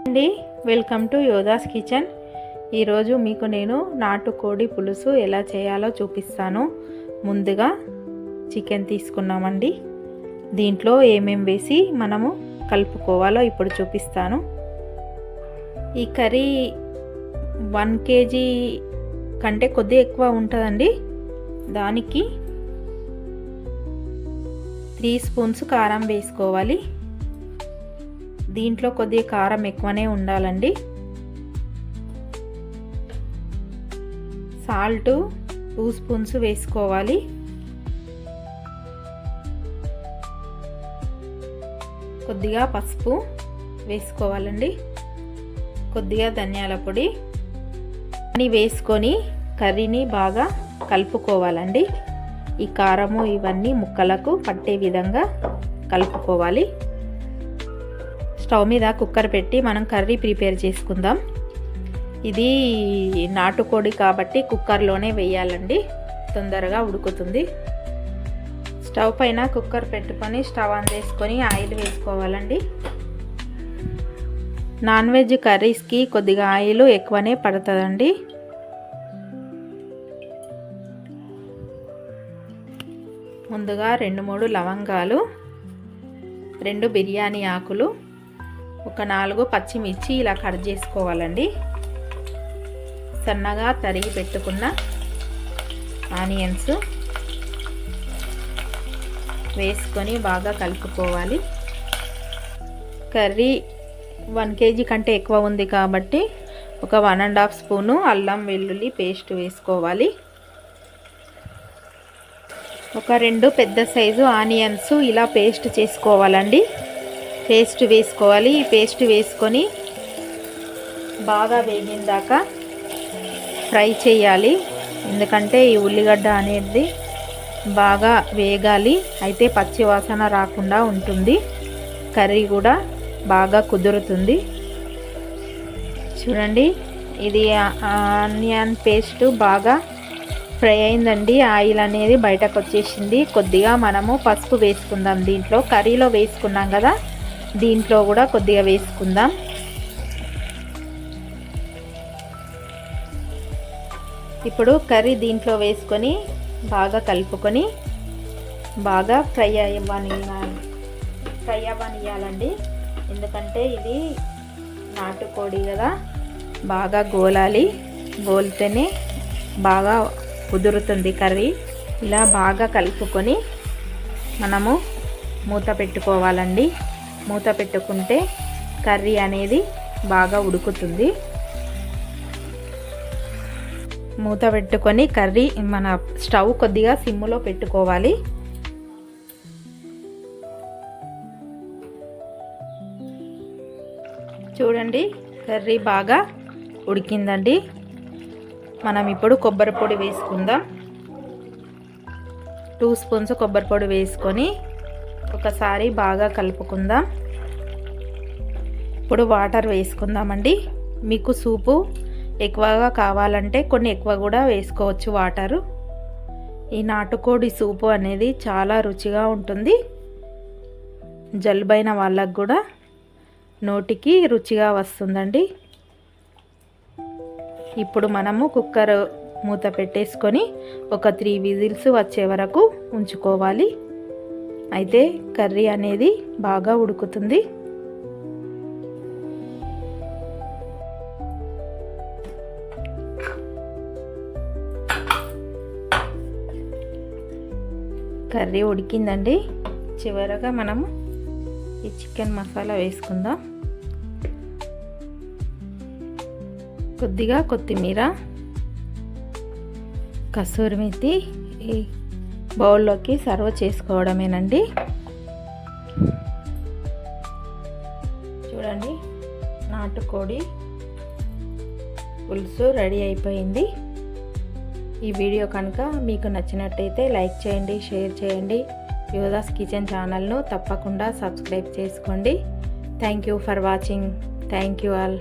అండి, welcome to Yoddhas kitchen. ఈరోజు మీకు నేను నాటుకోడి పులుసు ఎలా చేయాలో చూపిస్తాను. ముందుగా చికెన్ తీసుకున్నామండి. దీంట్లో ఏమేం వేసి మనము కలుపుకోవాలో ఇప్పుడు చూపిస్తాను. ఈ కర్రీ 1 kg కంటే కొద్దిగా ఎక్కువ ఉంటుందండి. దానికి 3 స్పూన్స్ కారం వేసుకోవాలి. దీంట్లో కొద్దిగా కారం ఎక్కువనే ఉండాలండి. సాల్ట్ 2 స్పూన్స్ వేసుకోవాలి. కొద్దిగా పసుపు వేసుకోవాలండి. కొద్దిగా ధనియాల పొడి అన్నీ వేసుకొని కర్రీని బాగా కలుపుకోవాలండి. ఈ కారము ఇవన్నీ ముక్కలకు పట్టే విధంగా కలుపుకోవాలి. స్టవ్ మీద కుక్కర్ పెట్టి మనం కర్రీ ప్రిపేర్ చేసుకుందాం. ఇది నాటుకోడి కాబట్టి కుక్కర్లోనే వేయాలండి, తొందరగా ఉడుకుతుంది. స్టవ్ పైన కుక్కర్ పెట్టుకొని స్టవ్ ఆన్ చేసుకొని ఆయిల్ వేసుకోవాలండి. నాన్ వెజ్ కర్రీస్కి కొద్దిగా ఆయిల్ ఎక్కువనే పడుతుందండి. ముందుగా 2-3 లవంగాలు, 2 బిర్యానీ ఆకులు, ఒక 4 పచ్చిమిర్చి ఇలా కట్ చేసుకోవాలండి. సన్నగా తరిగి పెట్టుకున్న ఆనియన్స్ వేసుకొని బాగా కలుపుకోవాలి. కర్రీ 1 kg కంటే ఎక్కువ ఉంది కాబట్టి ఒక 1.5 స్పూను అల్లం వెల్లుల్లి పేస్ట్ వేసుకోవాలి. ఒక 2 పెద్ద సైజు ఆనియన్స్ ఇలా పేస్ట్ చేసుకోవాలండి. పేస్ట్ వేసుకోవాలి. ఈ పేస్ట్ వేసుకొని బాగా వేగిందాక ఫ్రై చేయాలి. ఎందుకంటే ఈ ఉల్లిగడ్డ అనేది బాగా వేగాలి, అయితే పచ్చి వాసన రాకుండా ఉంటుంది. కర్రీ కూడా బాగా కుదురుతుంది. చూడండి, ఇది ఆనియన్ పేస్ట్ బాగా ఫ్రై అయిందండి. ఆయిల్ అనేది బయటకు వచ్చేసింది. కొద్దిగా మనము పసుపు వేసుకుందాం. దీంట్లో కర్రీలో వేసుకున్నాం కదా, దీంట్లో కూడా కొద్దిగా వేసుకుందాం. ఇప్పుడు కర్రీ దీంట్లో వేసుకొని బాగా కలుపుకొని బాగా ఫ్రై అవ్వనియాలండి. ఎందుకంటే ఇది నాటుకోడి కదా, బాగా గోలాలి. గోలితేనే బాగా కుదురుతుంది కర్రీ. ఇలా బాగా కలుపుకొని మనము మూత పెట్టుకోవాలండి. మూత పెట్టుకుంటే కర్రీ అనేది బాగా ఉడుకుతుంది. మూత పెట్టుకొని కర్రీ మన స్టవ్ కొద్దిగా సిమ్లో పెట్టుకోవాలి. చూడండి, కర్రీ బాగా ఉడికిందండి. మనం ఇప్పుడు కొబ్బరి పొడి వేసుకుందాం. 2 స్పూన్స్ కొబ్బరి పొడి వేసుకొని ఒకసారి బాగా కలుపుకుందాం. ఇప్పుడు వాటర్ వేసుకుందామండి. మీకు సూపు ఎక్కువగా కావాలంటే కొన్ని ఎక్కువ కూడా వేసుకోవచ్చు వాటరు. ఈ నాటుకోడి సూపు అనేది చాలా రుచిగా ఉంటుంది. జలుబైన వాళ్ళకు కూడా నోటికి రుచిగా వస్తుందండి. ఇప్పుడు మనము కుక్కర్ మూత పెట్టేసుకొని ఒక 3 విజిల్స్ వచ్చే వరకు ఉంచుకోవాలి. అయితే కర్రీ అనేది బాగా ఉడుకుతుంది. కర్రీ ఉడికిందండి. చివరగా మనము ఈ చికెన్ మసాలా వేసుకుందాం. కొద్దిగా కొత్తిమీర, కసూరి మేతి ఈ బౌల్లోకి సర్వ్ చేసుకోవడమేనండి. చూడండి, నాటుకోడి పులుసు రెడీ అయిపోయింది. ఈ వీడియో కనుక మీకు నచ్చినట్టయితే లైక్ చేయండి, షేర్ చేయండి. యోధాస్ కిచెన్ ఛానల్ను తప్పకుండా సబ్స్క్రైబ్ చేసుకోండి. Thank you for watching. Thank you all.